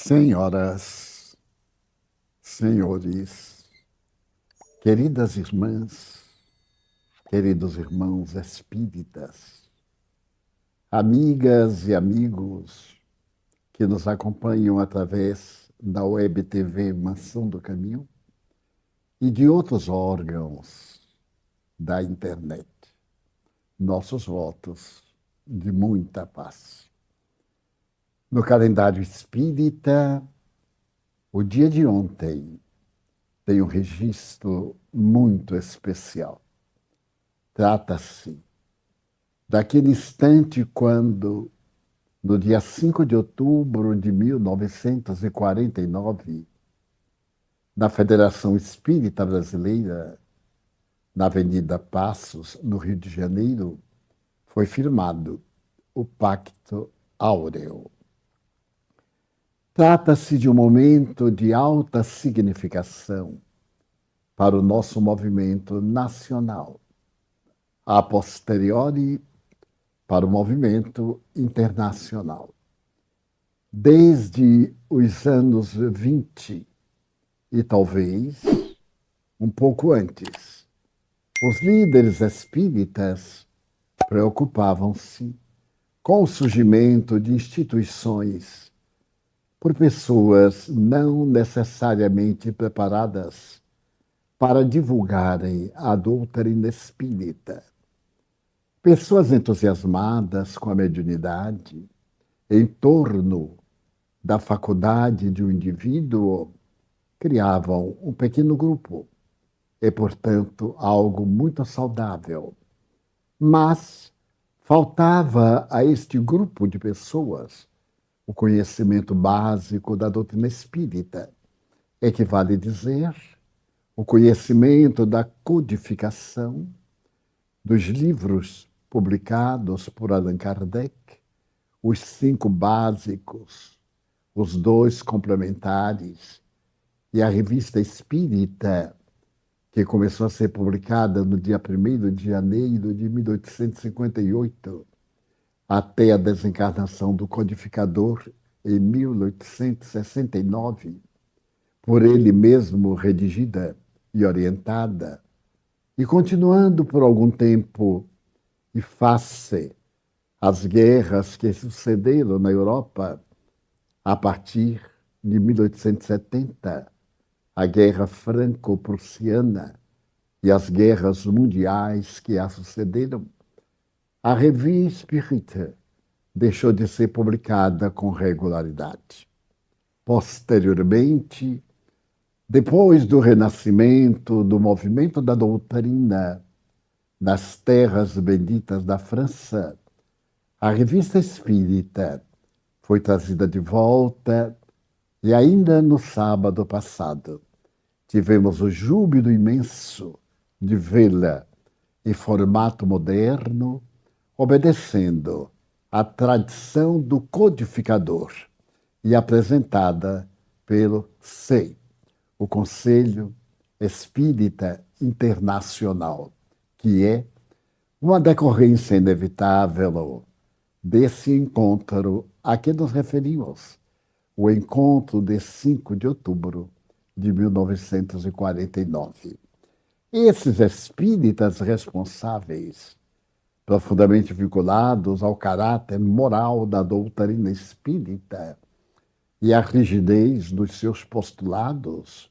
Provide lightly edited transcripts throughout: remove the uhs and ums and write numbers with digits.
Senhoras, senhores, queridas irmãs, queridos irmãos espíritas, amigas e amigos que nos acompanham através da Web TV Mansão do Caminho e de outros órgãos da internet. Nossos votos de muita paz. No calendário espírita, o dia de ontem tem um registro muito especial. Trata-se daquele instante quando, no dia 5 de outubro de 1949, na Federação Espírita Brasileira, na Avenida Passos, no Rio de Janeiro, foi firmado o Pacto Áureo. Trata-se de um momento de alta significação para o nosso movimento nacional, a posteriori para o movimento internacional. Desde os anos 20 e talvez um pouco antes, os líderes espíritas preocupavam-se com o surgimento de instituições por pessoas não necessariamente preparadas para divulgarem a doutrina espírita. Pessoas entusiasmadas com a mediunidade em torno da faculdade de um indivíduo criavam um pequeno grupo e, portanto, algo muito saudável. Mas faltava a este grupo de pessoas o conhecimento básico da doutrina espírita, equivale dizer o conhecimento da codificação dos livros publicados por Allan Kardec, os 5 básicos, os 2 complementares e a Revista Espírita, que começou a ser publicada no dia 1º de janeiro de 1858, até a desencarnação do codificador em 1869, por ele mesmo redigida e orientada, e continuando por algum tempo e face às guerras que sucederam na Europa a partir de 1870, a Guerra Franco-Prussiana e as guerras mundiais que a sucederam, a Revue Spirite deixou de ser publicada com regularidade. Posteriormente, depois do renascimento do movimento da doutrina nas terras benditas da França, a Revista Espírita foi trazida de volta e ainda no sábado passado tivemos o júbilo imenso de vê-la em formato moderno, obedecendo à tradição do codificador e apresentada pelo SEI, o Conselho Espírita Internacional, que é uma decorrência inevitável desse encontro a que nos referimos, o encontro de 5 de outubro de 1949. Esses espíritas responsáveis, profundamente vinculados ao caráter moral da doutrina espírita e à rigidez dos seus postulados,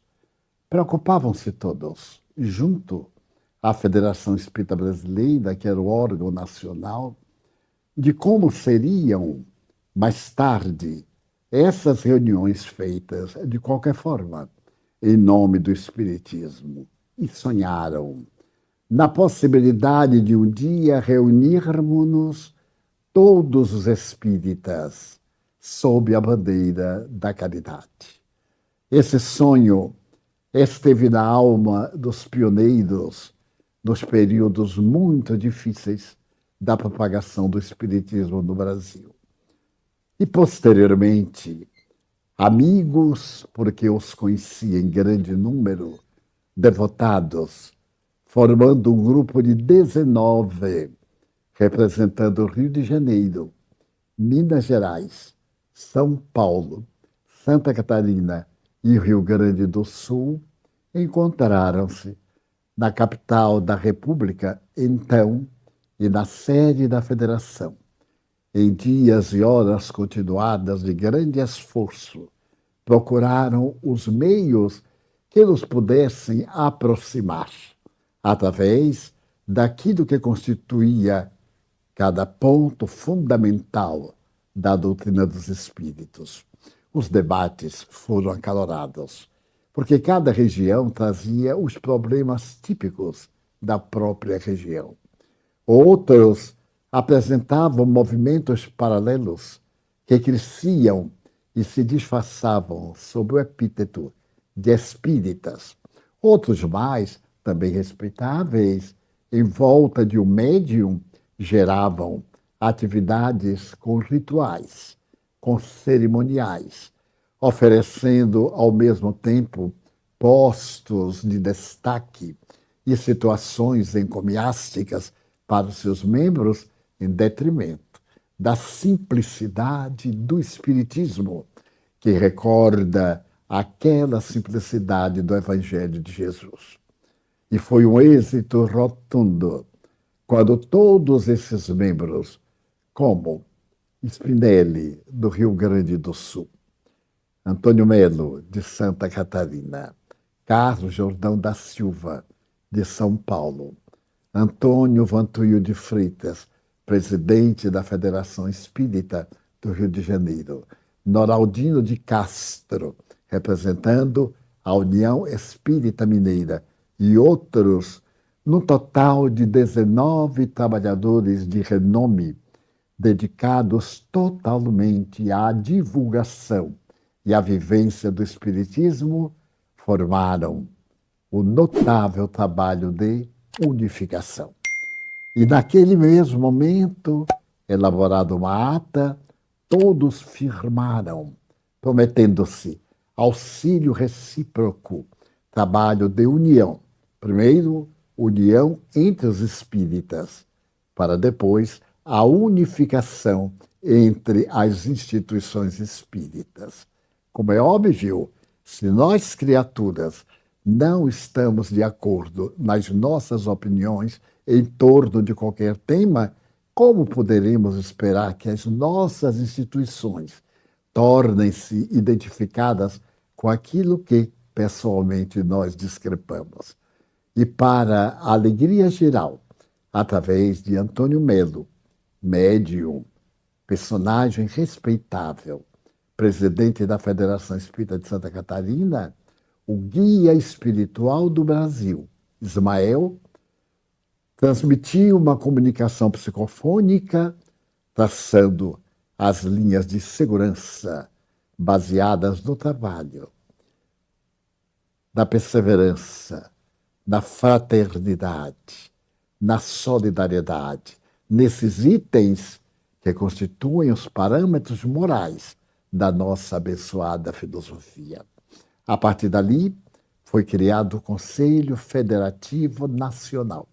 preocupavam-se todos, junto à Federação Espírita Brasileira, que era o órgão nacional, de como seriam, mais tarde, essas reuniões feitas, de qualquer forma, em nome do Espiritismo. E sonharam na possibilidade de um dia reunirmos todos os espíritas sob a bandeira da caridade. Esse sonho esteve na alma dos pioneiros nos períodos muito difíceis da propagação do espiritismo no Brasil. E, posteriormente, amigos, porque os conhecia em grande número, devotados, formando um grupo de 19, representando o Rio de Janeiro, Minas Gerais, São Paulo, Santa Catarina e Rio Grande do Sul encontraram-se na capital da República, então, e na sede da Federação, em dias e horas continuadas de grande esforço, procuraram os meios que nos pudessem aproximar, através daquilo que constituía cada ponto fundamental da doutrina dos espíritos. Os debates foram acalorados, porque cada região trazia os problemas típicos da própria região. Outros apresentavam movimentos paralelos que cresciam e se disfarçavam sob o epíteto de espíritas. Outros mais, também respeitáveis, em volta de um médium, geravam atividades com rituais, com cerimoniais, oferecendo ao mesmo tempo postos de destaque e situações encomiásticas para os seus membros, em detrimento da simplicidade do Espiritismo, que recorda aquela simplicidade do Evangelho de Jesus. E foi um êxito rotundo quando todos esses membros, como Spinelli, do Rio Grande do Sul, Antônio Melo, de Santa Catarina, Carlos Jordão da Silva, de São Paulo, Antônio Vantuil de Freitas, presidente da Federação Espírita do Rio de Janeiro, Noraldino de Castro, representando a União Espírita Mineira, e outros, no total de 19 trabalhadores de renome, dedicados totalmente à divulgação e à vivência do Espiritismo, formaram o notável trabalho de unificação. E naquele mesmo momento, elaborada uma ata, todos firmaram, prometendo-se auxílio recíproco, trabalho de união. Primeiro, união entre os espíritas, para depois a unificação entre as instituições espíritas. Como é óbvio, se nós, criaturas, não estamos de acordo nas nossas opiniões em torno de qualquer tema, como poderemos esperar que as nossas instituições tornem-se identificadas com aquilo que, pessoalmente, nós discrepamos? E para a alegria geral, através de Antônio Melo, médium, personagem respeitável, presidente da Federação Espírita de Santa Catarina, o guia espiritual do Brasil, Ismael, transmitiu uma comunicação psicofônica, traçando as linhas de segurança baseadas no trabalho, na perseverança, na fraternidade, na solidariedade, nesses itens que constituem os parâmetros morais da nossa abençoada filosofia. A partir dali, foi criado o Conselho Federativo Nacional.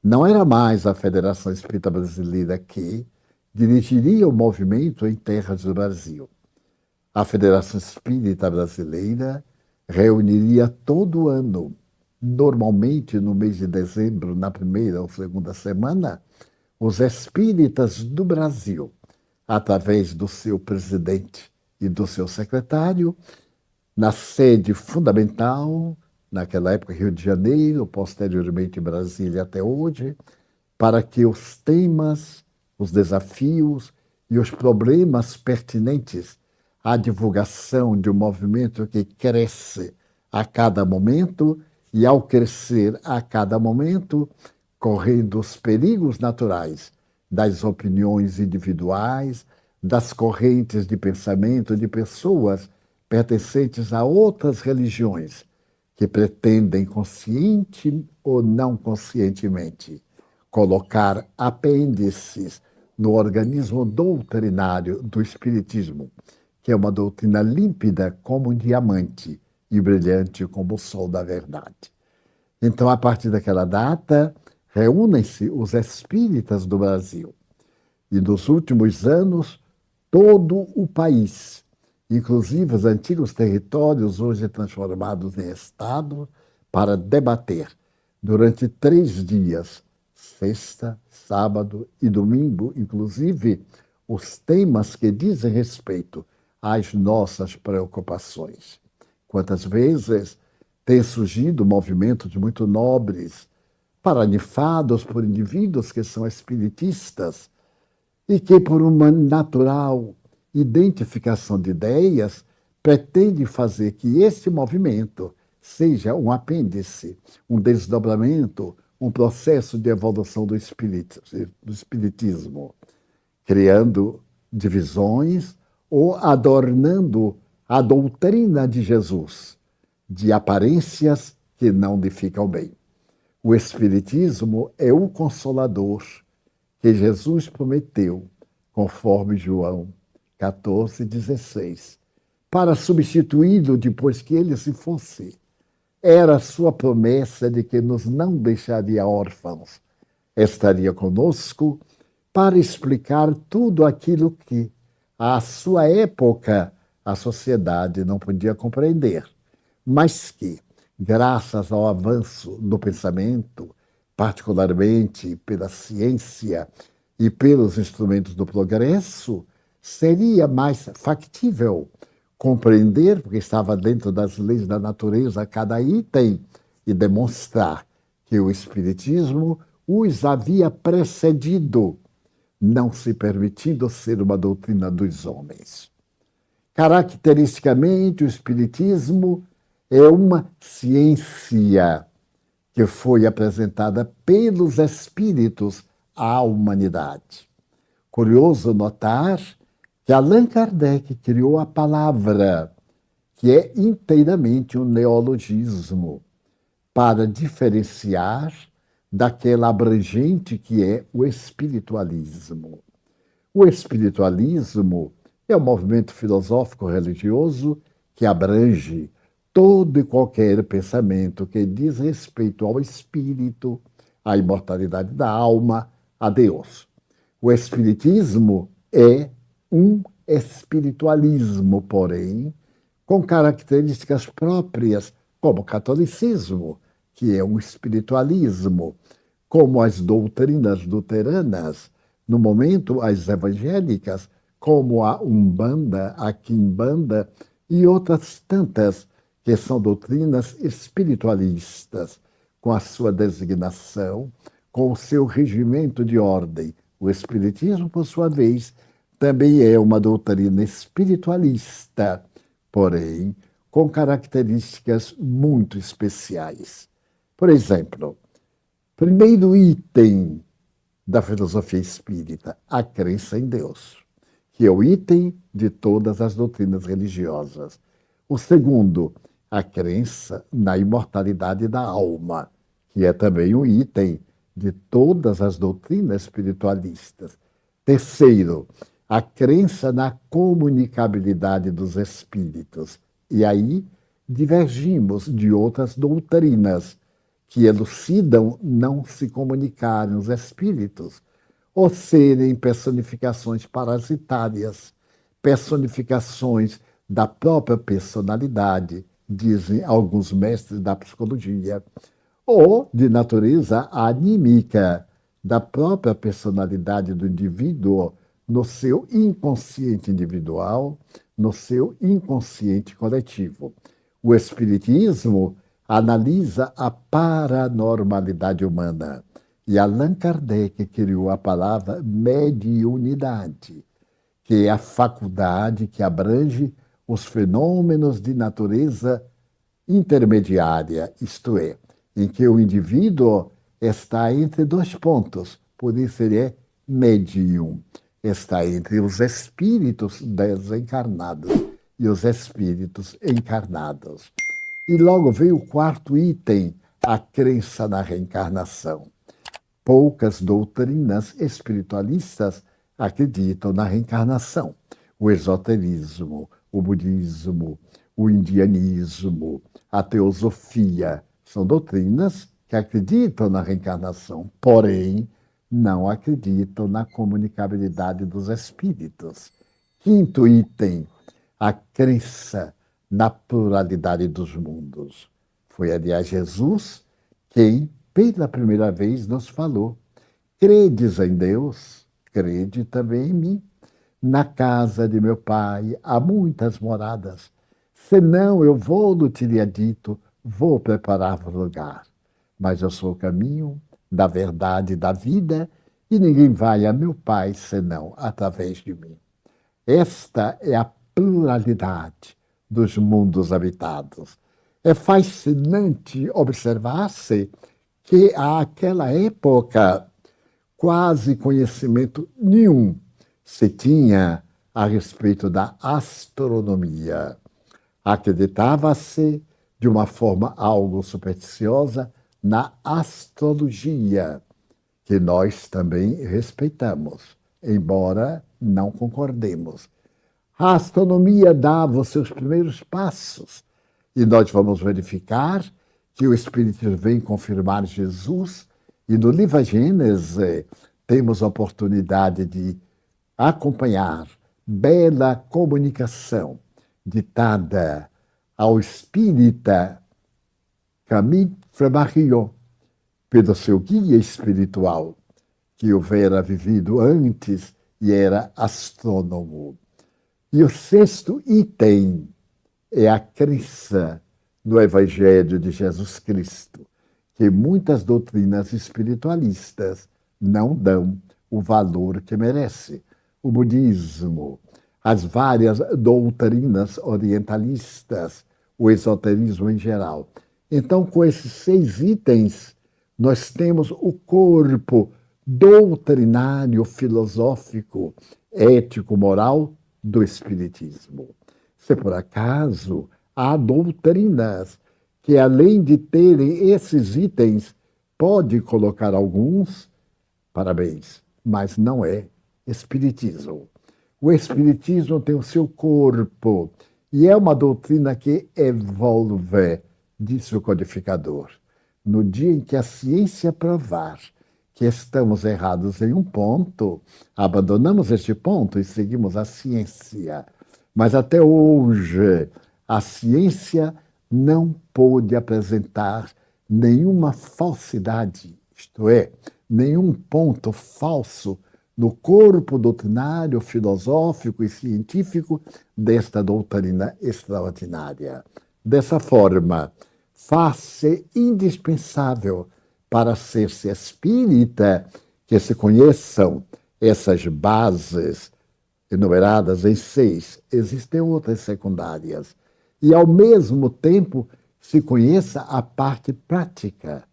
Não era mais a Federação Espírita Brasileira que dirigiria o movimento em terras do Brasil. A Federação Espírita Brasileira reuniria todo ano, normalmente no mês de dezembro, na primeira ou segunda semana, os espíritas do Brasil, através do seu presidente e do seu secretário, na sede fundamental, naquela época Rio de Janeiro, posteriormente Brasília até hoje, para que os temas, os desafios e os problemas pertinentes à divulgação de um movimento que cresce a cada momento e, ao crescer a cada momento, correndo os perigos naturais das opiniões individuais, das correntes de pensamento de pessoas pertencentes a outras religiões, que pretendem, consciente ou não conscientemente, colocar apêndices no organismo doutrinário do Espiritismo, que é uma doutrina límpida como um diamante e brilhante como o sol da verdade. Então, a partir daquela data, reúnem-se os espíritas do Brasil. E nos últimos anos, todo o país inclusive os antigos territórios hoje transformados em estado, para debater durante 3 dias, sexta, sábado e domingo, inclusive, os temas que dizem respeito às nossas preocupações. Quantas vezes tem surgido movimentos muito nobres, paranifados por indivíduos que são espiritistas e que, por uma natural identificação de ideias, pretende fazer que este movimento seja um apêndice, um desdobramento, um processo de evolução do espiritismo, criando divisões ou adornando a doutrina de Jesus, de aparências que não lhe ficam bem. O espiritismo é o consolador que Jesus prometeu, conforme João 14,16, para substituí-lo depois que ele se fosse. Era a sua promessa de que nos não deixaria órfãos, estaria conosco para explicar tudo aquilo que, à sua época, a sociedade não podia compreender, mas que, graças ao avanço do pensamento, particularmente pela ciência e pelos instrumentos do progresso, seria mais factível compreender, porque estava dentro das leis da natureza cada item, e demonstrar que o Espiritismo os havia precedido, não se permitindo ser uma doutrina dos homens. Caracteristicamente, o Espiritismo é uma ciência que foi apresentada pelos espíritos à humanidade. Curioso notar que Allan Kardec criou a palavra, que é inteiramente um neologismo, para diferenciar daquela abrangente que é o espiritualismo. O espiritualismo é um movimento filosófico-religioso que abrange todo e qualquer pensamento que diz respeito ao espírito, à imortalidade da alma, a Deus. O espiritismo é um espiritualismo, porém, com características próprias, como o catolicismo, que é um espiritualismo, como as doutrinas luteranas, no momento as evangélicas, como a Umbanda, a Quimbanda e outras tantas, que são doutrinas espiritualistas, com a sua designação, com o seu regimento de ordem. O Espiritismo, por sua vez, também é uma doutrina espiritualista, porém, com características muito especiais. Por exemplo, primeiro item da filosofia espírita, a crença em Deus, que é o item de todas as doutrinas religiosas. O segundo, a crença na imortalidade da alma, que é também um item de todas as doutrinas espiritualistas. Terceiro, a crença na comunicabilidade dos espíritos. E aí divergimos de outras doutrinas que elucidam não se comunicarem os espíritos ou serem personificações parasitárias, personificações da própria personalidade, dizem alguns mestres da psicologia, ou de natureza anímica, da própria personalidade do indivíduo no seu inconsciente individual, no seu inconsciente coletivo. O Espiritismo analisa a paranormalidade humana e Allan Kardec criou a palavra mediunidade, que é a faculdade que abrange os fenômenos de natureza intermediária, isto é, em que o indivíduo está entre dois pontos, por isso ele é médium, está entre os espíritos desencarnados e os espíritos encarnados. E logo veio o quarto item, a crença na reencarnação. Poucas doutrinas espiritualistas acreditam na reencarnação. O esoterismo, o budismo, o indianismo, a teosofia, são doutrinas que acreditam na reencarnação, porém não acreditam na comunicabilidade dos espíritos. Quinto item, a crença na pluralidade dos mundos. Foi, aliás, Jesus quem, pela primeira vez, nos falou: credes em Deus, crede também em mim. Na casa de meu pai há muitas moradas. Senão eu vou-lo teria dito, vou preparar-vos lugar. Mas eu sou o caminho da verdade e da vida, e ninguém vai a meu Pai senão através de mim. Esta é a pluralidade dos mundos habitados. É fascinante observar-se que, àquela época, quase conhecimento nenhum se tinha a respeito da astronomia. Acreditava-se, de uma forma algo supersticiosa, na astrologia, que nós também respeitamos, embora não concordemos. A astronomia dava os seus primeiros passos, e nós vamos verificar que o Espírito vem confirmar Jesus, e no livro Gênesis temos a oportunidade de acompanhar bela comunicação ditada ao espírita Camille Flammarion, pelo seu guia espiritual, que houvera vivido antes e era astrônomo. E o sexto item é a crença no Evangelho de Jesus Cristo, que muitas doutrinas espiritualistas não dão o valor que merece. O budismo, as várias doutrinas orientalistas, o esoterismo em geral. Então, com esses 6 itens, nós temos o corpo doutrinário, filosófico, ético, moral do Espiritismo. Se por acaso há doutrinas que, além de terem esses itens, pode colocar alguns, parabéns, mas não é Espiritismo. O Espiritismo tem o seu corpo e é uma doutrina que evolve, disse o codificador. No dia em que a ciência provar que estamos errados em um ponto, abandonamos este ponto e seguimos a ciência. Mas até hoje, a ciência não pôde apresentar nenhuma falsidade, isto é, nenhum ponto falso no corpo doutrinário, filosófico e científico desta doutrina extraordinária. Dessa forma, faz-se indispensável para ser-se espírita que se conheçam essas bases enumeradas em 6. Existem outras secundárias. E, ao mesmo tempo, se conheça a parte prática,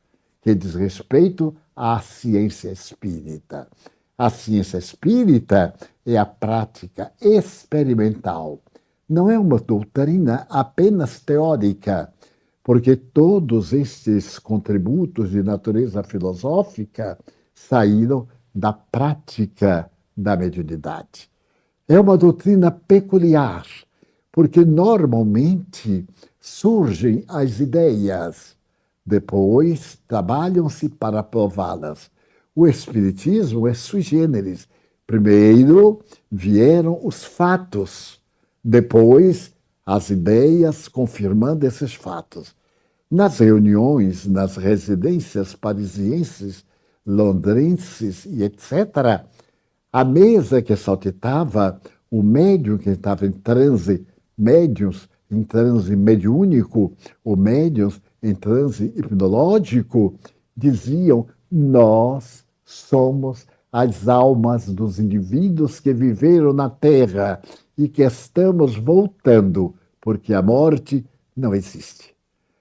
que diz respeito à ciência espírita. A ciência espírita é a prática experimental. Não é uma doutrina apenas teórica, porque todos estes contributos de natureza filosófica saíram da prática da mediunidade. É uma doutrina peculiar, porque normalmente surgem as ideias, depois trabalham-se para prová-las. O Espiritismo é sui generis. Primeiro vieram os fatos, depois as ideias confirmando esses fatos. Nas reuniões, nas residências parisienses, londrenses e etc., a mesa que saltitava, o médium que estava em transe, médiuns em transe mediúnico, ou médiuns em transe hipnológico, diziam: nós somos as almas dos indivíduos que viveram na Terra e que estamos voltando, porque a morte não existe.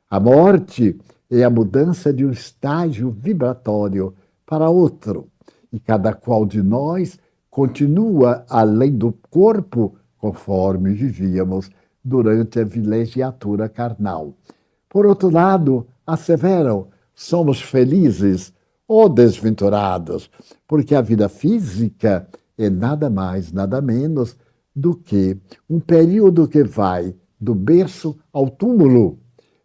A morte é a mudança de um estágio vibratório para outro, e cada qual de nós continua além do corpo conforme vivíamos durante a vilegiatura carnal. Por outro lado, asseveram: somos felizes ou desventurados, porque a vida física é nada mais, nada menos do que um período que vai do berço ao túmulo,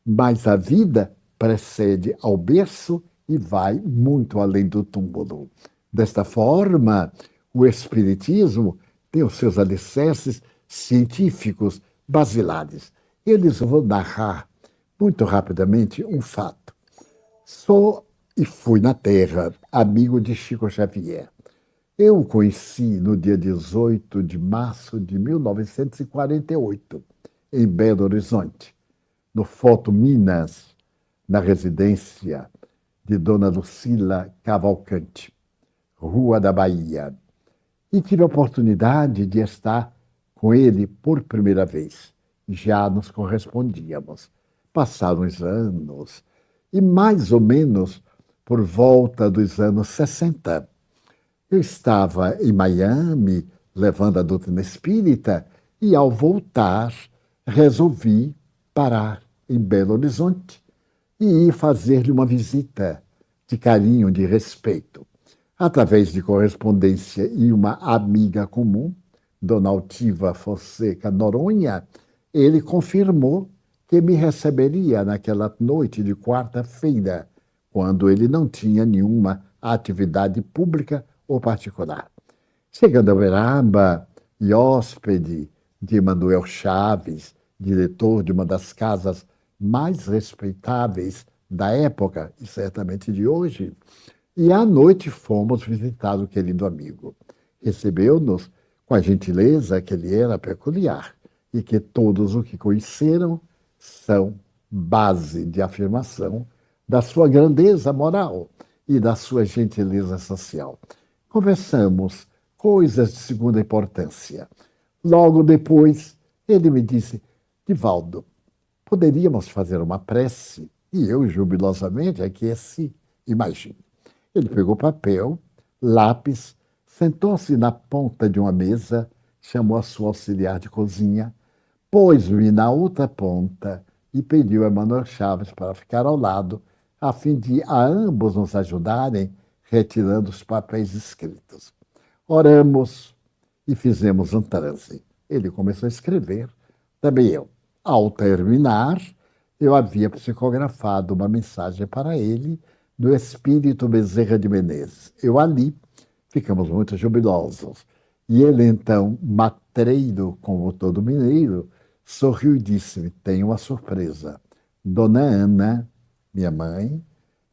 mas a vida precede ao berço e vai muito além do túmulo. Desta forma, o Espiritismo tem os seus alicerces científicos basilares. Eu lhes vou narrar muito rapidamente um fato. Sou e fui na Terra amigo de Chico Xavier. Eu o conheci no dia 18 de março de 1948, em Belo Horizonte, no Foto Minas, na residência de Dona Lucila Cavalcante, Rua da Bahia. E tive a oportunidade de estar com ele por primeira vez. Já nos correspondíamos. Passaram os anos, e mais ou menos por volta dos anos 60, eu estava em Miami, levando a doutrina espírita, e ao voltar, resolvi parar em Belo Horizonte e ir fazer-lhe uma visita de carinho, de respeito. Através de correspondência e uma amiga comum, Dona Altiva Fonseca Noronha, ele confirmou que me receberia naquela noite de quarta-feira, quando ele não tinha nenhuma atividade pública ou particular. Chegando a Uberaba, e hóspede de Manuel Chaves, diretor de uma das casas mais respeitáveis da época, e certamente de hoje, e à noite fomos visitar o querido amigo. Recebeu-nos com a gentileza que lhe era peculiar e que todos o que conheceram são base de afirmação da sua grandeza moral e da sua gentileza social. Conversamos coisas de segunda importância. Logo depois, ele me disse: Divaldo, poderíamos fazer uma prece? E eu, jubilosamente, aqueci. Imagine. Ele pegou papel, lápis, sentou-se na ponta de uma mesa, chamou a sua auxiliar de cozinha, pôs-me na outra ponta e pediu a Manuel Chaves para ficar ao lado, a fim de a ambos nos ajudarem retirando os papéis escritos. Oramos e fizemos um transe. Ele começou a escrever, também eu. Ao terminar, eu havia psicografado uma mensagem para ele do espírito Bezerra de Menezes. Eu ali ficamos muito jubilosos. E ele, então, matreiro, como todo mineiro, sorriu e disse-me: tenho uma surpresa. Dona Ana, minha mãe,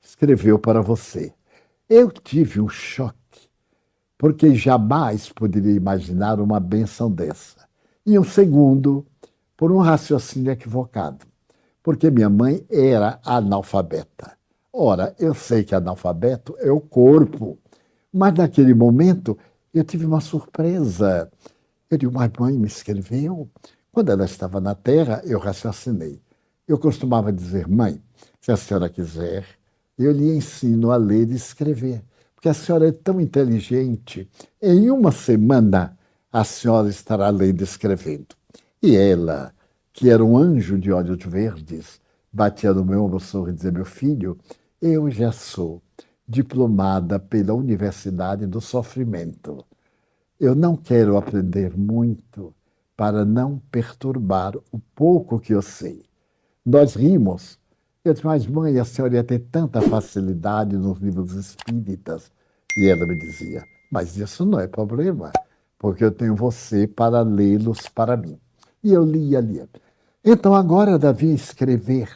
escreveu para você. Eu tive um choque, porque jamais poderia imaginar uma bênção dessa. E um segundo, por um raciocínio equivocado, porque minha mãe era analfabeta. Ora, eu sei que analfabeto é o corpo, mas naquele momento eu tive uma surpresa. Eu digo: mas mãe me escreveu? Quando ela estava na Terra, eu raciocinei. Eu costumava dizer: mãe, se a senhora quiser, eu lhe ensino a ler e escrever, porque a senhora é tão inteligente. Em uma semana, a senhora estará lendo e escrevendo. E ela, que era um anjo de olhos verdes, batia no meu ombro e dizia: meu filho, eu já sou diplomada pela Universidade do Sofrimento. Eu não quero aprender muito para não perturbar o pouco que eu sei. Nós rimos. Eu disse: mas mãe, a senhora ia ter tanta facilidade nos livros espíritas. E ela me dizia: mas isso não é problema, porque eu tenho você para lê-los para mim. E eu lia. Então agora devia escrever.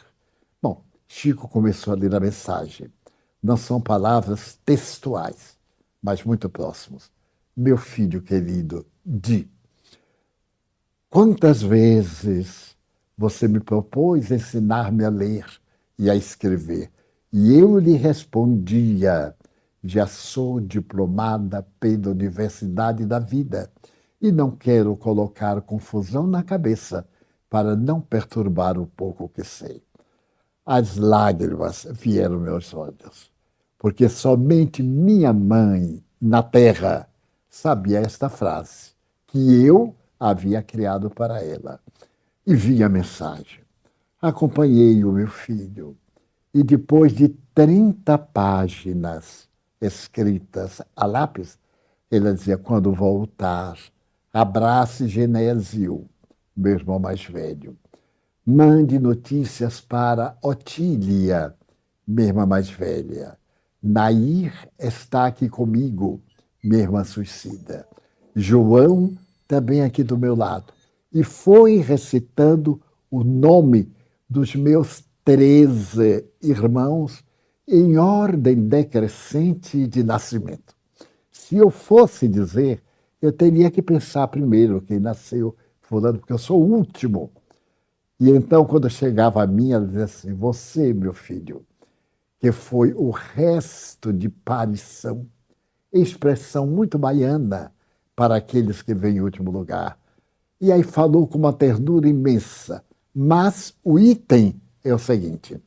Bom, Chico começou a ler a mensagem. Não são palavras textuais, mas muito próximos. Meu filho querido, quantas vezes você me propôs ensinar-me a ler e a escrever? E eu lhe respondia: já sou diplomada pela Universidade da Vida e não quero colocar confusão na cabeça para não perturbar o pouco que sei. As lágrimas vieram aos meus olhos, porque somente minha mãe, na Terra, sabia esta frase, que eu havia criado para ela. E vi a mensagem. Acompanhei o meu filho, e depois de 30 páginas escritas a lápis, ele dizia: quando voltar, abrace Genésio, meu irmão mais velho. Mande notícias para Otília, minha irmã mais velha. Nair está aqui comigo, minha irmã suicida. João também aqui do meu lado. e foi recitando o nome dos meus 13 irmãos em ordem decrescente de nascimento. Se eu fosse dizer, eu teria que pensar primeiro quem nasceu fulano, porque eu sou o último. E então, quando chegava a mim, ela dizia assim: você, meu filho, que foi o resto de parição, expressão muito baiana para aqueles que vêm em último lugar. E aí falou com uma ternura imensa. Mas o item é o seguinte: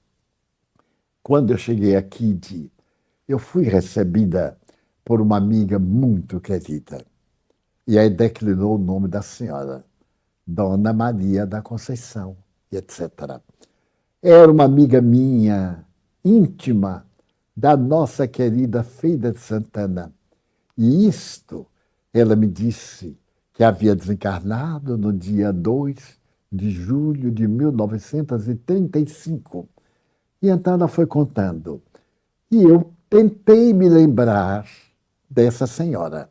quando eu cheguei aqui, eu fui recebida por uma amiga muito querida. E aí declinou o nome da senhora, Dona Maria da Conceição, e etc. Era uma amiga minha, íntima, da nossa querida Feira de Santana. E isto, ela me disse que havia desencarnado no dia 2 de julho de 1935. E então ela foi contando. E eu tentei me lembrar dessa senhora.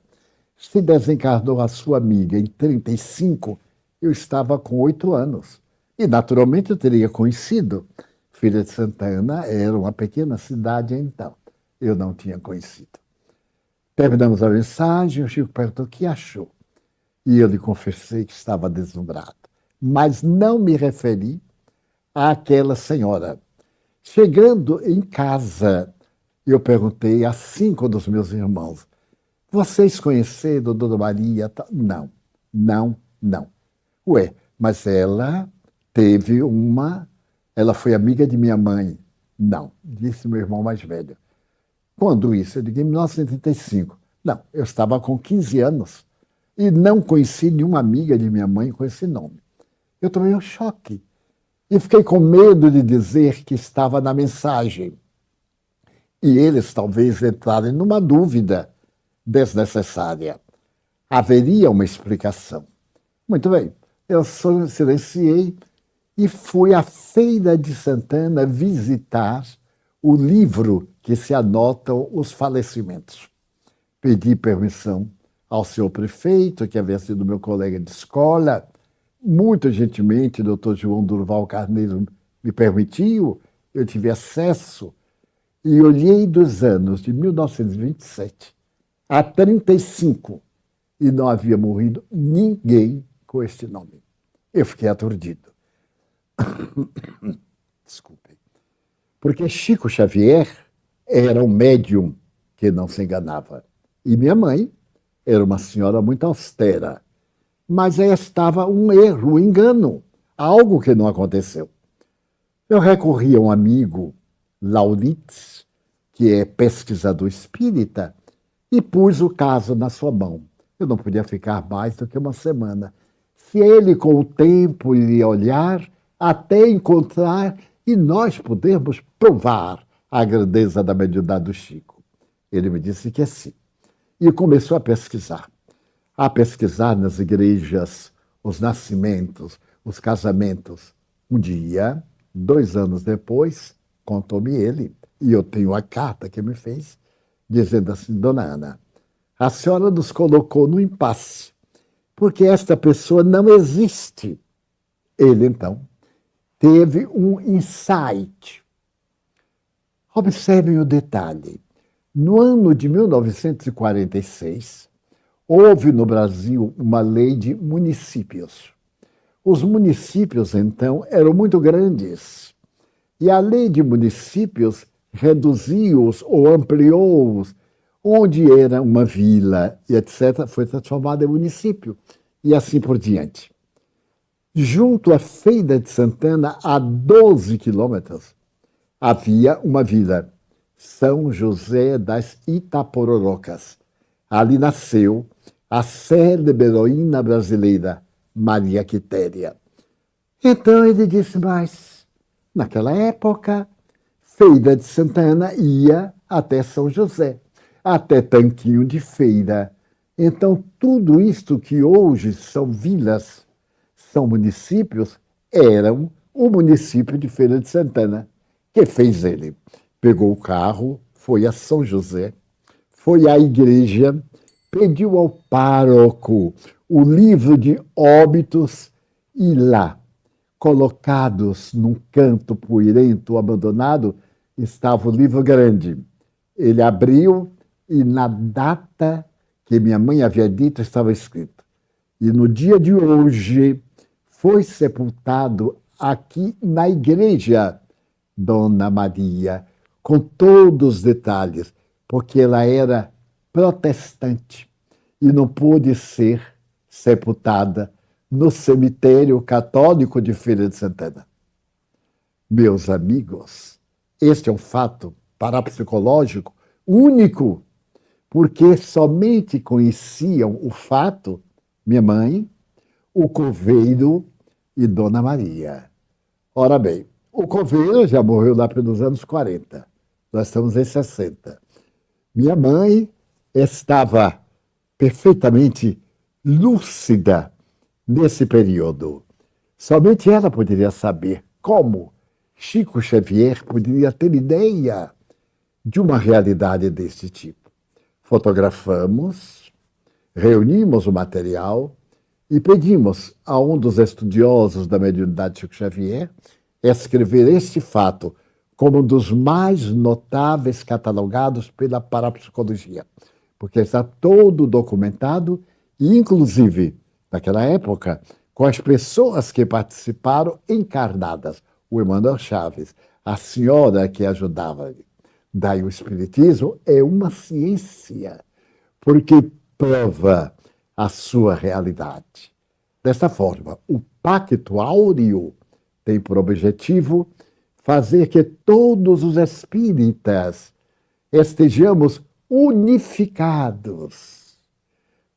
Se desencarnou a sua amiga em 35, eu estava com 8 anos. E, naturalmente, eu teria conhecido. Feira de Santana era uma pequena cidade então. Eu não tinha conhecido. Terminamos a mensagem, o Chico perguntou o que achou. E eu lhe confessei que estava deslumbrado. Mas não me referi àquela senhora. Chegando em casa, eu perguntei a 5 dos meus irmãos: vocês conheceram Dona Maria? Não, não, não. Ué, mas ela teve uma... Ela foi amiga de minha mãe. Não, disse meu irmão mais velho. Quando isso? Eu digo, em 1935. Não, eu estava com 15 anos e não conheci nenhuma amiga de minha mãe com esse nome. Eu tomei um choque e fiquei com medo de dizer que estava na mensagem. E eles talvez entrarem numa dúvida desnecessária. Haveria uma explicação. Muito bem, eu silenciei e fui à Feira de Santana visitar o livro que se anotam os falecimentos. Pedi permissão ao senhor prefeito, que havia sido meu colega de escola. Muito gentilmente, o doutor João Durval Carneiro me permitiu, eu tive acesso e olhei dos anos de 1927 a 35 e não havia morrido ninguém com este nome. Eu fiquei aturdido. Desculpe. Porque Chico Xavier era um médium que não se enganava. E minha mãe era uma senhora muito austera. Mas aí estava um erro, um engano, algo que não aconteceu. Eu recorri a um amigo, Lauritz, que é pesquisador espírita, e pus o caso na sua mão. Eu não podia ficar mais do que uma semana. Se ele, com o tempo, iria olhar até encontrar e nós podemos provar a grandeza da mediunidade do Chico. Ele me disse que sim. E começou a pesquisar nas igrejas os nascimentos, os casamentos. Um dia, 2 anos depois, contou-me ele, e eu tenho a carta que me fez, dizendo assim: Dona Ana, a senhora nos colocou no impasse, porque esta pessoa não existe. Ele, então, teve um insight. Observem o detalhe. No ano de 1946, houve no Brasil uma lei de municípios. Os municípios, então, eram muito grandes. E a lei de municípios reduziu-os ou ampliou-os. Onde era uma vila e etc., foi transformada em município. E assim por diante. Junto à Feira de Santana, a 12 quilômetros, havia uma vila, São José das Itapororocas. Ali nasceu a célebre heroína brasileira, Maria Quitéria. Então ele disse, mas naquela época, Feira de Santana ia até São José, até Tanquinho de Feira. Então tudo isto que hoje são vilas, são municípios, eram o município de Feira de Santana. Que fez ele? Pegou o carro, foi a São José, foi à igreja, pediu ao pároco o livro de óbitos E lá, colocados num canto poeirento, abandonado, estava o livro grande. Ele abriu e na data que minha mãe havia dito estava escrito: e no dia de hoje foi sepultado aqui na igreja Dona Maria, com todos os detalhes, porque ela era protestante e não pôde ser sepultada no cemitério católico de Feira de Santana. Meus amigos, este é um fato parapsicológico único, porque somente conheciam o fato minha mãe, o coveiro e Dona Maria. Ora bem, o coveiro já morreu lá pelos anos 40. Nós estamos em 60. Minha mãe estava perfeitamente lúcida nesse período. Somente ela poderia saber como Chico Xavier poderia ter ideia de uma realidade deste tipo. Fotografamos, reunimos o material e pedimos a um dos estudiosos da mediunidade Chico Xavier escrever este fato como um dos mais notáveis catalogados pela parapsicologia, porque está todo documentado e, inclusive, naquela época, com as pessoas que participaram encarnadas. O Emmanuel Chaves, a senhora que ajudava. Daí o Espiritismo é uma ciência, porque prova a sua realidade. Desta forma, o Pacto Áureo tem por objetivo fazer que todos os espíritas estejamos unificados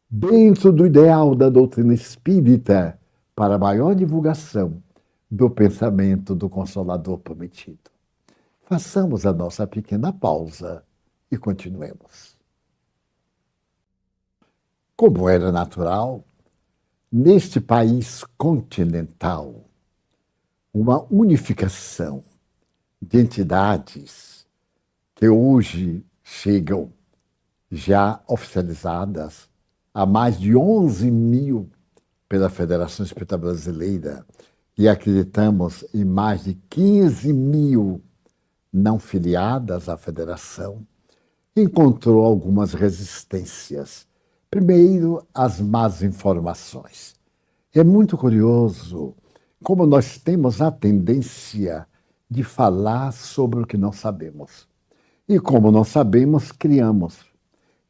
dentro do ideal da doutrina espírita para a maior divulgação do pensamento do Consolador prometido. Façamos a nossa pequena pausa e continuemos. Como era natural, neste país continental, uma unificação de entidades que hoje chegam já oficializadas a mais de 11 mil pela Federação Espírita Brasileira e acreditamos em mais de 15 mil não filiadas à federação, encontrou algumas resistências. Primeiro, as más informações. É muito curioso como nós temos a tendência de falar sobre o que não sabemos. E como não sabemos, criamos.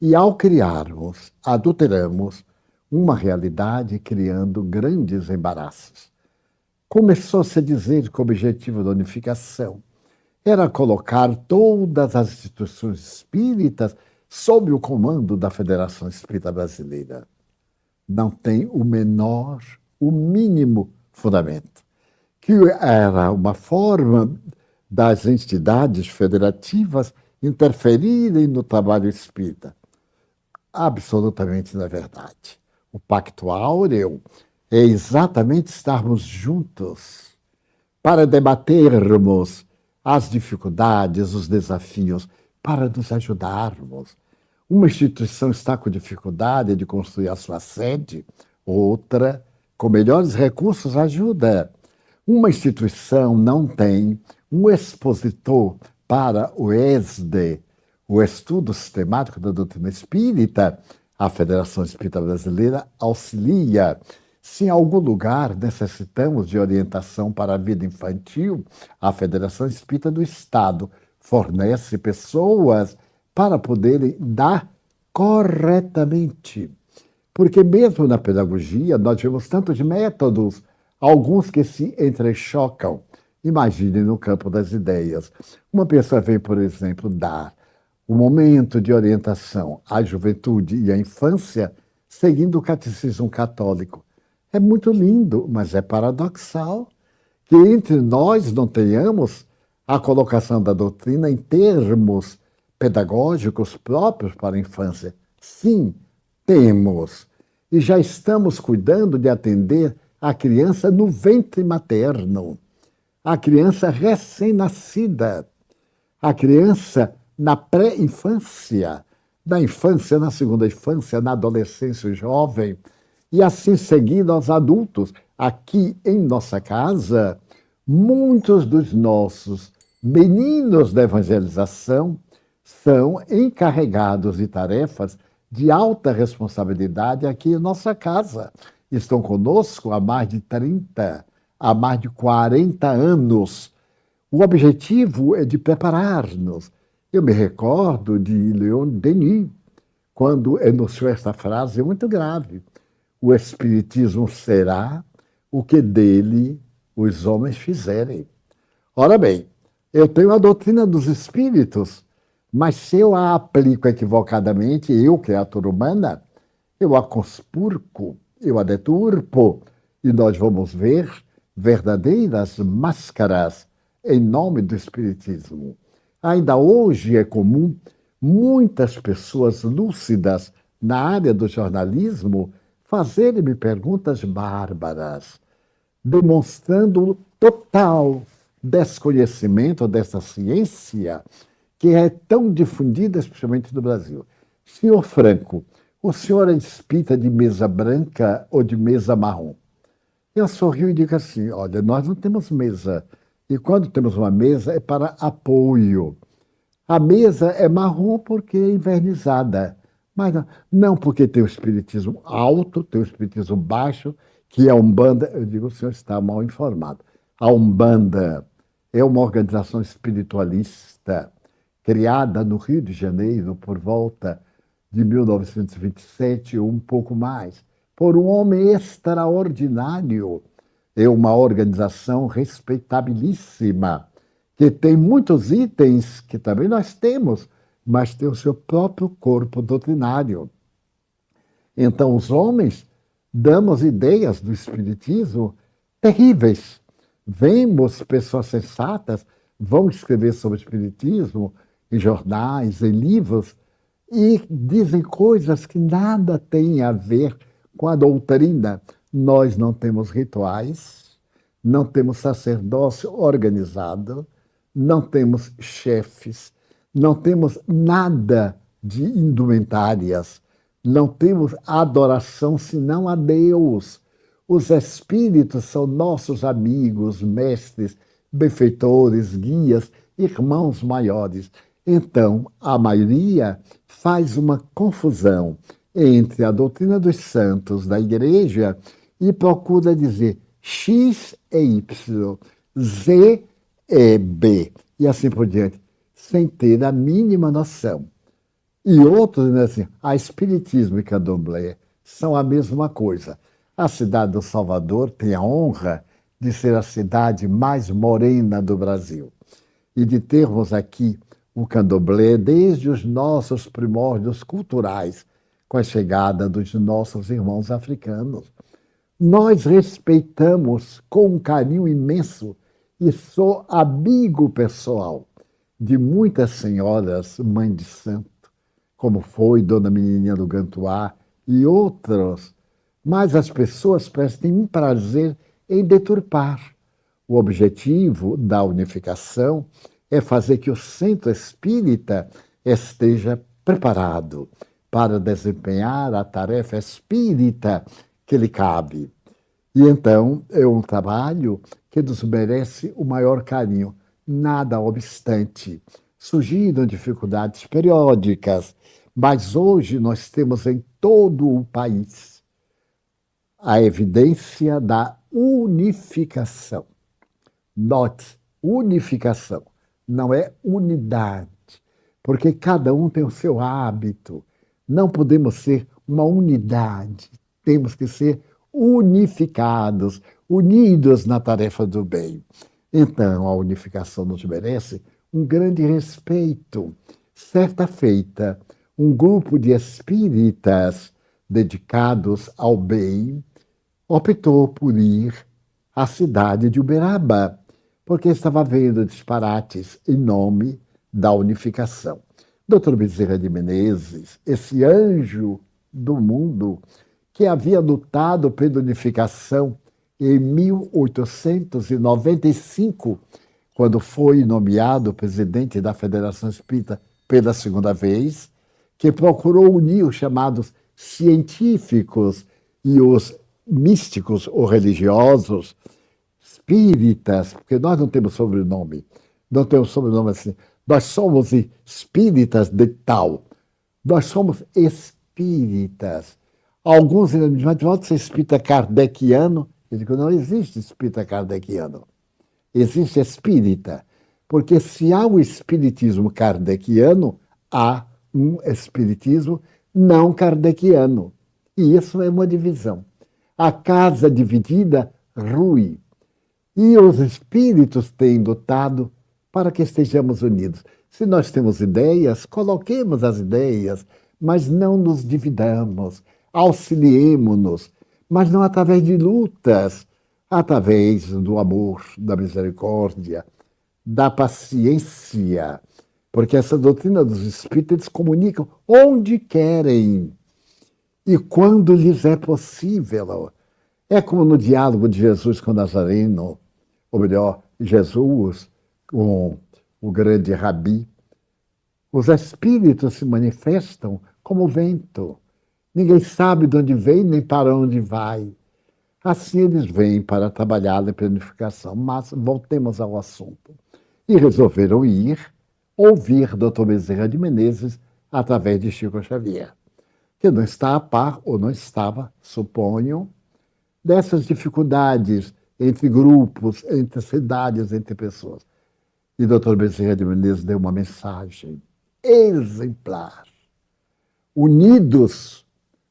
E ao criarmos, adulteramos uma realidade criando grandes embaraços. Começou-se a dizer que o objetivo da unificação era colocar todas as instituições espíritas sob o comando da Federação Espírita Brasileira. Não tem o menor, o mínimo fundamento. Que era uma forma das entidades federativas interferirem no trabalho espírita. Absolutamente não é verdade. O Pacto Áureo é exatamente estarmos juntos para debatermos as dificuldades, os desafios, para nos ajudarmos. Uma instituição está com dificuldade de construir a sua sede, outra, com melhores recursos, ajuda. Uma instituição não tem um expositor para o ESD, o Estudo Sistemático da Doutrina Espírita. A Federação Espírita Brasileira auxilia. Se em algum lugar necessitamos de orientação para a vida infantil, a Federação Espírita do Estado fornece pessoas para poderem dar corretamente. Porque mesmo na pedagogia, nós vemos tantos métodos, alguns que se entrechocam. Imagine no campo das ideias. Uma pessoa vem, por exemplo, dar um momento de orientação à juventude e à infância, seguindo o catecismo católico. É muito lindo, mas é paradoxal que entre nós não tenhamos a colocação da doutrina em termos pedagógicos próprios para a infância. Sim, temos. E já estamos cuidando de atender a criança no ventre materno, a criança recém-nascida, a criança na pré-infância, na infância, na segunda infância, na adolescência jovem, e assim seguindo aos adultos. aqui em nossa casa, muitos dos nossos meninos da evangelização são encarregados de tarefas de alta responsabilidade aqui em nossa casa. Estão conosco há mais de 30, há mais de 40 anos. O objetivo é de preparar-nos. Eu me recordo de Leon Denis, quando enunciou esta frase muito grave: o Espiritismo será o que dele os homens fizerem. Ora bem, eu tenho a doutrina dos espíritos, mas se eu a aplico equivocadamente, eu, criatura humana, eu a conspurco, eu a deturpo, e nós vamos ver verdadeiras máscaras em nome do Espiritismo. Ainda hoje é comum muitas pessoas lúcidas na área do jornalismo fazerem-me perguntas bárbaras, demonstrando total desconhecimento dessa ciência que é tão difundida, especialmente no Brasil. Senhor Franco, o senhor é espírita de mesa branca ou de mesa marrom? Eu sorrio e digo assim: olha, nós não temos mesa. E quando temos uma mesa é para apoio. A mesa é marrom porque é invernizada. Mas não porque tem o espiritismo alto, tem o espiritismo baixo, que é a Umbanda. Eu digo, o senhor está mal informado. A Umbanda é uma organização espiritualista criada no Rio de Janeiro por volta de 1927 ou um pouco mais, por um homem extraordinário. É uma organização respeitabilíssima, que tem muitos itens que também nós temos, mas tem o seu próprio corpo doutrinário. Então, os homens damos ideias do Espiritismo terríveis. Vemos pessoas sensatas, vão escrever sobre o Espiritismo em jornais, em livros, e dizem coisas que nada têm a ver com a doutrina. Nós não temos rituais, não temos sacerdócio organizado, não temos chefes, não temos nada de indumentárias, não temos adoração senão a Deus. Os espíritos são nossos amigos, mestres, benfeitores, guias, irmãos maiores. Então, a maioria faz uma confusão entre a doutrina dos santos da Igreja e procura dizer X é Y, Z é B, e assim por diante, sem ter a mínima noção. E outros dizem assim: a Espiritismo e Candomblé são a mesma coisa. A cidade do Salvador tem a honra de ser a cidade mais morena do Brasil e de termos aqui o Candomblé desde os nossos primórdios culturais, com a chegada dos nossos irmãos africanos. Nós respeitamos com um carinho imenso e sou amigo pessoal de muitas senhoras mãe de santo, como foi Dona Menininha do Gantuá e outros, mas as pessoas parecem um prazer em deturpar. O objetivo da unificação é fazer que o centro espírita esteja preparado para desempenhar a tarefa espírita que lhe cabe. E então é um trabalho que nos merece o maior carinho. Nada obstante, surgiram dificuldades periódicas, mas hoje nós temos em todo o país a evidência da unificação. Note, unificação, não é unidade, porque cada um tem o seu hábito. Não podemos ser uma unidade, temos que ser unificados, unidos na tarefa do bem. Então, a unificação nos merece um grande respeito. Certa feita, um grupo de espíritas dedicados ao bem optou por ir à cidade de Uberaba, porque estava vendo disparates em nome da unificação. Dr. Bezerra de Menezes, esse anjo do mundo que havia lutado pela unificação em 1895, quando foi nomeado presidente da Federação Espírita pela segunda vez, que procurou unir os chamados científicos e os místicos ou religiosos, espíritas, porque nós não temos sobrenome, não temos sobrenome assim, nós somos espíritas de tal, nós somos espíritas. Alguns ainda me dizem, mas volta a ser espírita kardeciano. Eu digo, não existe espírita kardeciano, existe espírita, porque se há o espiritismo kardeciano, há um espiritismo não kardeciano. E isso é uma divisão. A casa dividida rui. E os espíritos têm lutado para que estejamos unidos. Se nós temos ideias, coloquemos as ideias, mas não nos dividamos, auxiliemo-nos, mas não através de lutas, através do amor, da misericórdia, da paciência, porque essa doutrina dos espíritos eles comunicam onde querem e quando lhes é possível. É como no diálogo de Jesus com Nazareno, ou melhor, Jesus com o grande Rabi. Os espíritos se manifestam como o vento. Ninguém sabe de onde vem nem para onde vai. Assim eles vêm para trabalhar na planificação. Mas voltemos ao assunto. E resolveram ir ouvir Dr. Bezerra de Menezes através de Chico Xavier, que não está a par, ou não estava, suponho, dessas dificuldades entre grupos, entre cidades, entre pessoas. E Dr. Bezerra de Menezes deu uma mensagem exemplar. Unidos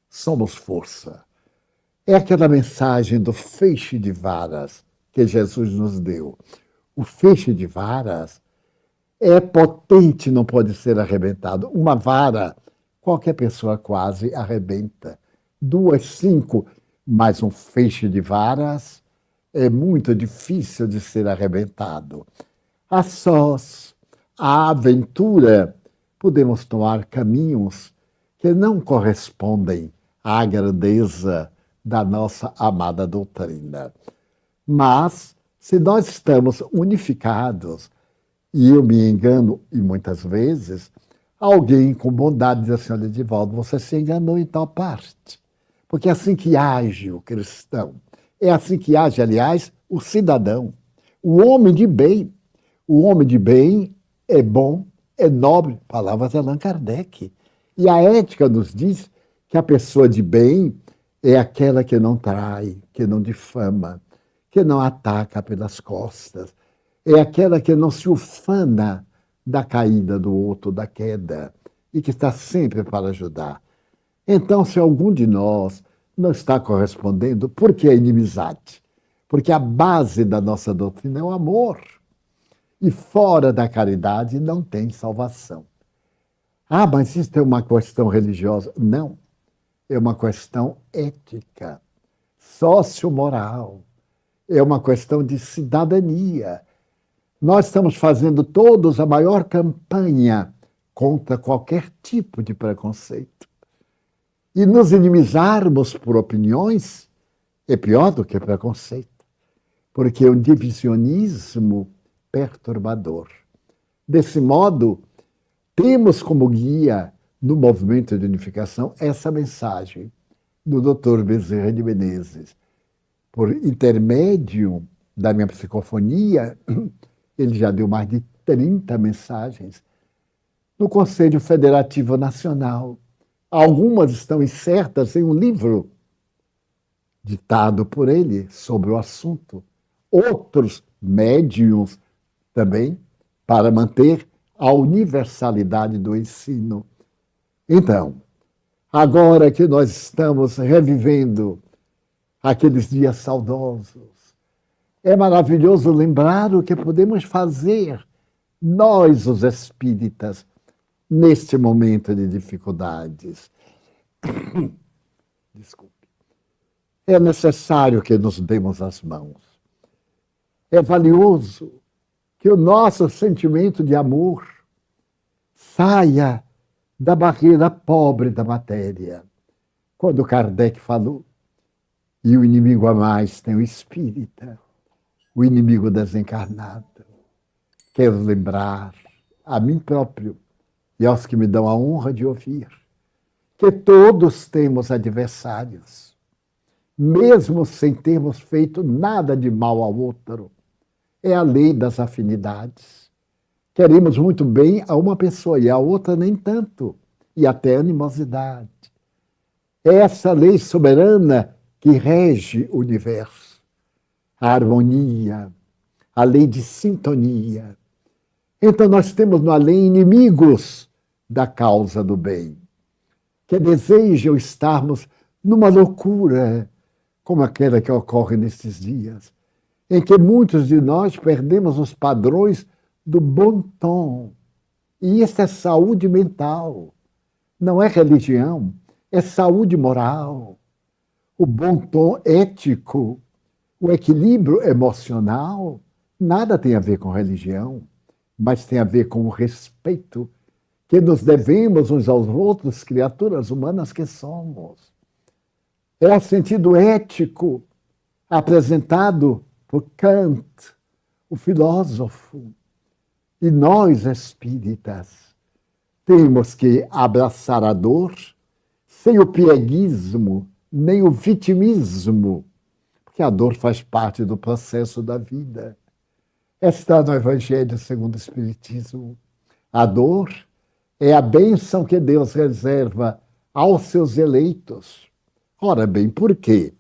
somos força. É aquela mensagem do feixe de varas que Jesus nos deu. O feixe de varas é potente, não pode ser arrebentado. Uma vara, qualquer pessoa quase arrebenta. 2, 5, mas um feixe de varas é muito difícil de ser arrebentado. A sós, à aventura, podemos tomar caminhos que não correspondem à grandeza da nossa amada doutrina. Mas, se nós estamos unificados, e eu me engano, e muitas vezes, alguém com bondade diz assim, olha, Edivaldo, você se enganou em tal parte. Porque é assim que age o cristão. É assim que age, aliás, o cidadão. O homem de bem. O homem de bem é bom, é nobre, palavras de Allan Kardec. E a ética nos diz que a pessoa de bem é aquela que não trai, que não difama, que não ataca pelas costas, é aquela que não se ufana da caída do outro, da queda, e que está sempre para ajudar. Então, se algum de nós não está correspondendo, por que a inimizade? Porque a base da nossa doutrina é o amor. E fora da caridade não tem salvação. Ah, mas isso é uma questão religiosa. Não. É uma questão ética, sociomoral. É uma questão de cidadania. Nós estamos fazendo todos a maior campanha contra qualquer tipo de preconceito. E nos inimizarmos por opiniões é pior do que preconceito, porque é um divisionismo perturbador. Desse modo, temos como guia no movimento de unificação essa mensagem do Dr. Bezerra de Menezes. Por intermédio da minha psicofonia, ele já deu mais de 30 mensagens no Conselho Federativo Nacional. Algumas estão incertas em um livro ditado por ele sobre o assunto. Outros médiuns também, para manter a universalidade do ensino. Então, agora que nós estamos revivendo aqueles dias saudosos, é maravilhoso lembrar o que podemos fazer, nós, os espíritas, neste momento de dificuldades. Desculpe. É necessário que nos demos as mãos. É valioso que o nosso sentimento de amor saia da barreira pobre da matéria. Quando Kardec falou, e o inimigo a mais tem o espírita, o inimigo desencarnado. Quero lembrar a mim próprio e aos que me dão a honra de ouvir que todos temos adversários, mesmo sem termos feito nada de mal ao outro. É a lei das afinidades. Queremos muito bem a uma pessoa e a outra nem tanto, e até animosidade. É essa lei soberana que rege o universo. A harmonia, a lei de sintonia. Então nós temos no além inimigos da causa do bem, que desejam estarmos numa loucura como aquela que ocorre nesses dias, em que muitos de nós perdemos os padrões do bom tom. E isso é saúde mental, não é religião, é saúde moral. O bom tom ético, o equilíbrio emocional, nada tem a ver com religião, mas tem a ver com o respeito que nos devemos uns aos outros, criaturas humanas que somos. É o sentido ético apresentado por Kant, o filósofo. E nós, espíritas, temos que abraçar a dor sem o pieguismo, nem o vitimismo, porque a dor faz parte do processo da vida. Está no Evangelho segundo o Espiritismo. A dor é a bênção que Deus reserva aos seus eleitos. Ora bem, por quê?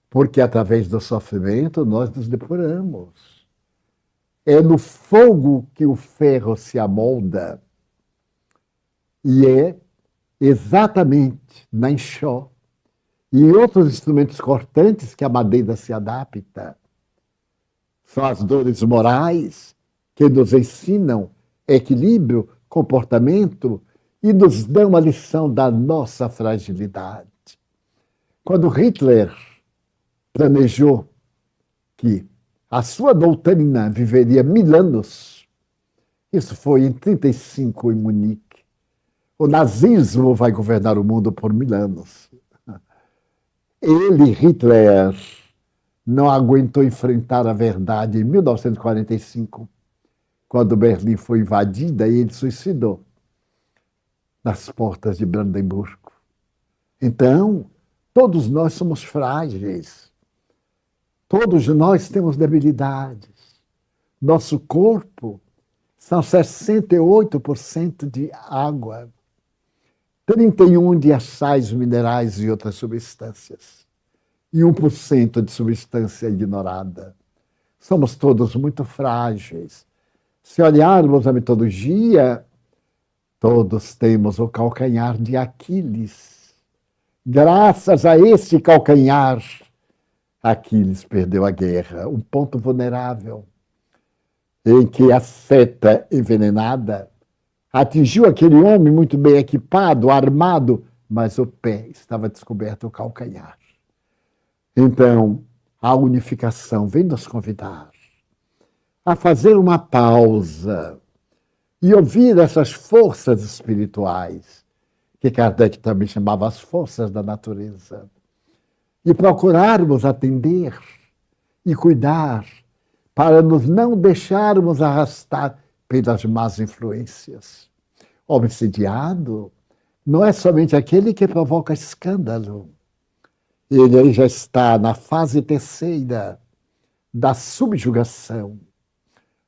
Porque através do sofrimento nós nos depuramos. É no fogo que o ferro se amolda. E é exatamente na enxó e em outros instrumentos cortantes que a madeira se adapta. São as dores morais que nos ensinam equilíbrio, comportamento e nos dão a lição da nossa fragilidade. Quando Hitler planejou que a sua doutrina viveria 1000 anos, isso foi em 1935 em Munique. O nazismo vai governar o mundo por 1000 anos. Ele, Hitler, não aguentou enfrentar a verdade em 1945, quando Berlim foi invadida e ele suicidou nas portas de Brandemburgo. Então, todos nós somos frágeis. Todos nós temos debilidades. Nosso corpo são 68% de água, 31% de sais minerais e outras substâncias, e 1% de substância ignorada. Somos todos muito frágeis. Se olharmos a mitologia, todos temos o calcanhar de Aquiles. Graças a esse calcanhar, Aquiles perdeu a guerra, um ponto vulnerável, em que a seta envenenada atingiu aquele homem muito bem equipado, armado, mas o pé estava descoberto, o calcanhar. Então, a unificação vem nos convidar a fazer uma pausa e ouvir essas forças espirituais, que Kardec também chamava as forças da natureza, e procurarmos atender e cuidar para nos não deixarmos arrastar pelas más influências. Obsidiado não é somente aquele que provoca escândalo. Ele aí já está na fase terceira da subjugação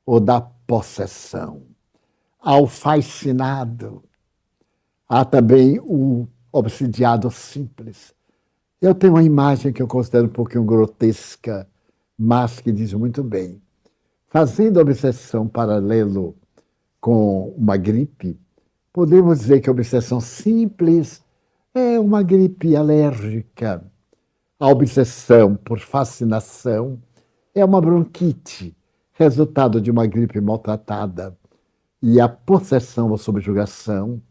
ou da possessão. Ao fascinado, há também o obsidiado simples. Eu tenho uma imagem que eu considero um pouquinho grotesca, mas que diz muito bem. Fazendo obsessão paralelo com uma gripe, podemos dizer que a obsessão simples é uma gripe alérgica. A obsessão por fascinação é uma bronquite, resultado de uma gripe maltratada. E a possessão ou subjugação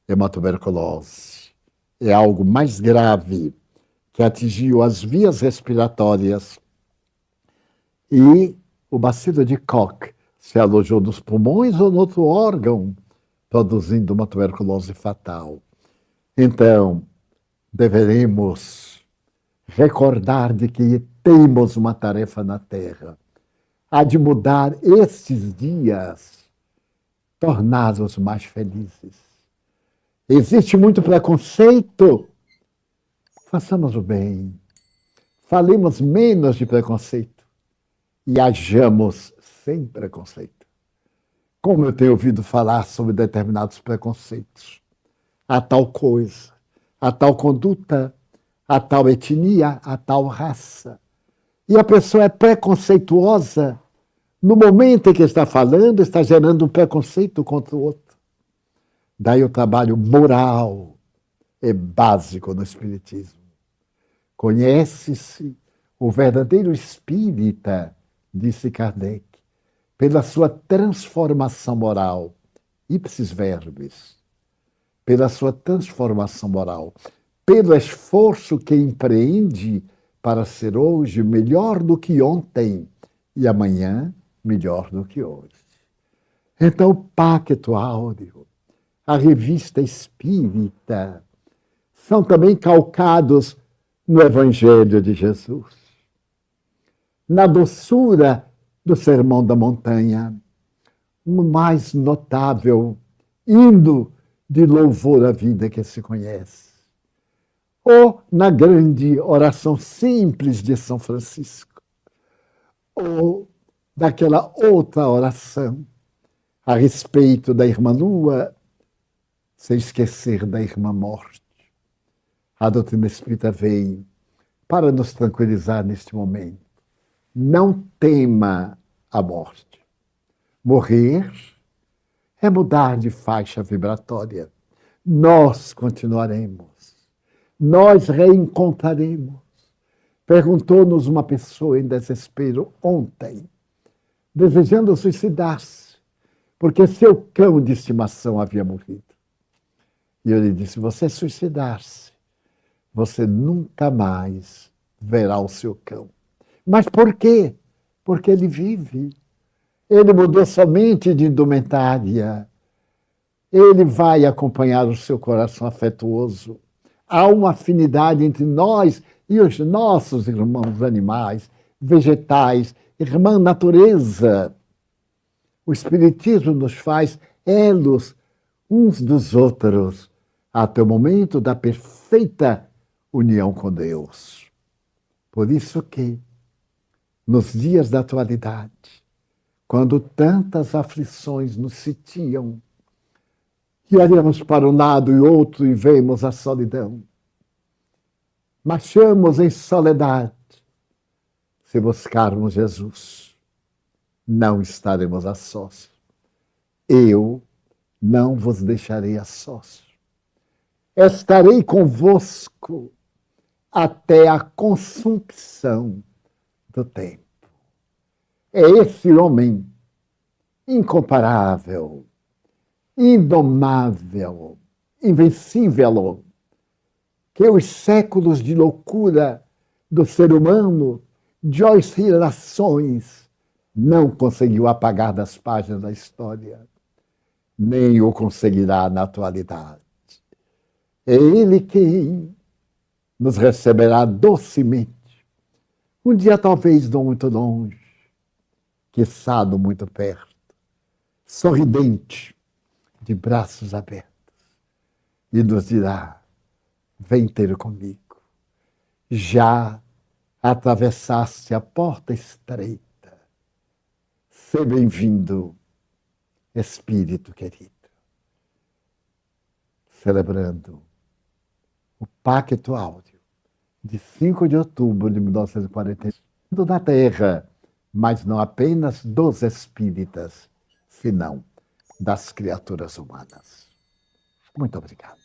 é uma tuberculose. É algo mais grave, que atingiu as vias respiratórias e o bacilo de Koch se alojou nos pulmões ou no outro órgão, produzindo uma tuberculose fatal. Então, deveremos recordar de que temos uma tarefa na Terra, a de mudar estes dias, torná-los mais felizes. Existe muito preconceito. Façamos o bem. falemos menos de preconceito e hajamos sem preconceito. Como eu tenho ouvido falar sobre determinados preconceitos, a tal coisa, a tal conduta, a tal etnia, a tal raça. E a pessoa é preconceituosa, no momento em que está falando, está gerando um preconceito contra o outro. Daí o trabalho moral é básico no Espiritismo. Conhece-se o verdadeiro espírita, disse Kardec, pela sua transformação moral, ipsis verbis, pela sua transformação moral, pelo esforço que empreende para ser hoje melhor do que ontem e amanhã melhor do que hoje. Então, o Pacto Áureo, a Revista Espírita, são também calcados no Evangelho de Jesus, na doçura do Sermão da Montanha, o mais notável hino de louvor à vida que se conhece, ou na grande oração simples de São Francisco, ou daquela outra oração a respeito da irmã Lua, sem esquecer da irmã Morte. A doutrina espírita veio para nos tranquilizar neste momento. Não tema a morte. Morrer é mudar de faixa vibratória. Nós continuaremos. Nós reencontraremos. Perguntou-nos uma pessoa em desespero ontem, desejando suicidar-se, porque seu cão de estimação havia morrido. E eu lhe disse, você suicidar-se, você nunca mais verá o seu cão. Mas por quê? Porque ele vive. Ele mudou somente de indumentária. Ele vai acompanhar o seu coração afetuoso. Há uma afinidade entre nós e os nossos irmãos animais, vegetais, irmã natureza. O Espiritismo nos faz elos uns dos outros até o momento da perfeita união com Deus. Por isso que, nos dias da atualidade, quando tantas aflições nos sitiam, e olhamos para um lado e outro e vemos a solidão, marchamos em soledade. Se buscarmos Jesus, não estaremos a sós. Eu não vos deixarei a sós. Estarei convosco até a consumpção do tempo. É esse homem incomparável, indomável, invencível, que os séculos de loucura do ser humano, de oscilações, não conseguiu apagar das páginas da história, nem o conseguirá na atualidade. É ele quem nos receberá docemente, um dia talvez não muito longe, quiçá muito perto, sorridente, de braços abertos, e nos dirá, vem ter comigo. Já atravessaste a porta estreita. Seja bem-vindo, Espírito querido. Celebrando o Pacto Áureo de 5 de outubro de 1945, na Terra, mas não apenas dos espíritas, senão das criaturas humanas. Muito obrigado.